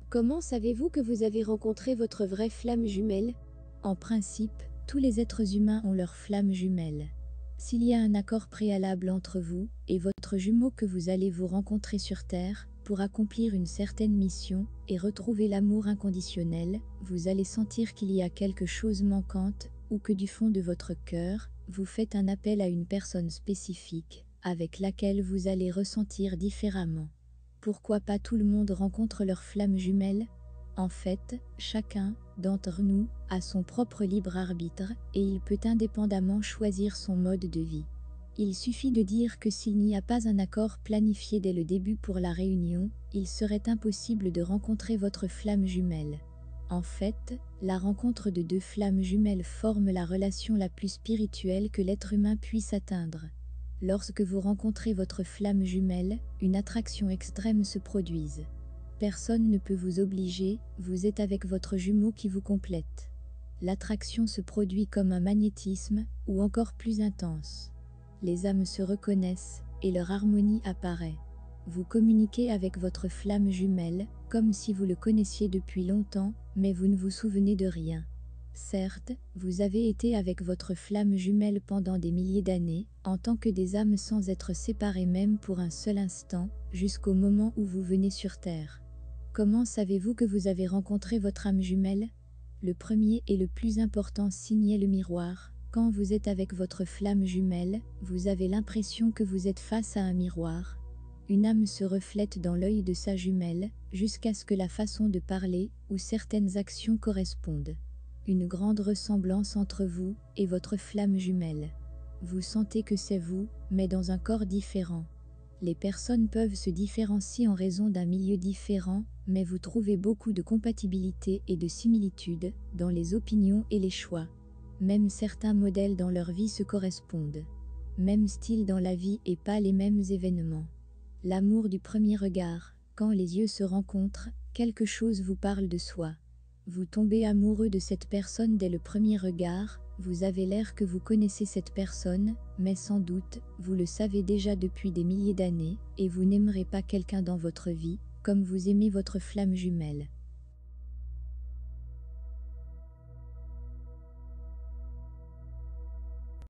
Comment savez-vous que vous avez rencontré votre vraie flamme jumelle? En principe, tous les êtres humains ont leur flamme jumelle. S'il y a un accord préalable entre vous et votre jumeau que vous allez vous rencontrer sur Terre pour accomplir une certaine mission et retrouver l'amour inconditionnel, vous allez sentir qu'il y a quelque chose manquante ou que du fond de votre cœur, vous faites un appel à une personne spécifique avec laquelle vous allez ressentir différemment. Pourquoi pas tout le monde rencontre leur flamme jumelle? En fait, chacun d'entre nous a son propre libre arbitre et il peut indépendamment choisir son mode de vie. Il suffit de dire que s'il n'y a pas un accord planifié dès le début pour la réunion, il serait impossible de rencontrer votre flamme jumelle. En fait, la rencontre de deux flammes jumelles forme la relation la plus spirituelle que l'être humain puisse atteindre. Lorsque vous rencontrez votre flamme jumelle, une attraction extrême se produise. Personne ne peut vous obliger, vous êtes avec votre jumeau qui vous complète. L'attraction se produit comme un magnétisme, ou encore plus intense. Les âmes se reconnaissent, et leur harmonie apparaît. Vous communiquez avec votre flamme jumelle, comme si vous le connaissiez depuis longtemps, mais vous ne vous souvenez de rien. Certes, vous avez été avec votre flamme jumelle pendant des milliers d'années, en tant que des âmes sans être séparées même pour un seul instant, jusqu'au moment où vous venez sur Terre. Comment savez-vous que vous avez rencontré votre âme jumelle? Le premier et le plus important signe est le miroir. Quand vous êtes avec votre flamme jumelle, vous avez l'impression que vous êtes face à un miroir. Une âme se reflète dans l'œil de sa jumelle, jusqu'à ce que la façon de parler ou certaines actions correspondent. Une grande ressemblance entre vous et votre flamme jumelle. Vous sentez que c'est vous, mais dans un corps différent. Les personnes peuvent se différencier en raison d'un milieu différent, mais vous trouvez beaucoup de compatibilité et de similitude dans les opinions et les choix. Même certains modèles dans leur vie se correspondent. Même style dans la vie et pas les mêmes événements. L'amour du premier regard. Quand les yeux se rencontrent, quelque chose vous parle de soi. Vous tombez amoureux de cette personne dès le premier regard, vous avez l'air que vous connaissez cette personne, mais sans doute, vous le savez déjà depuis des milliers d'années, et vous n'aimerez pas quelqu'un dans votre vie, comme vous aimez votre flamme jumelle.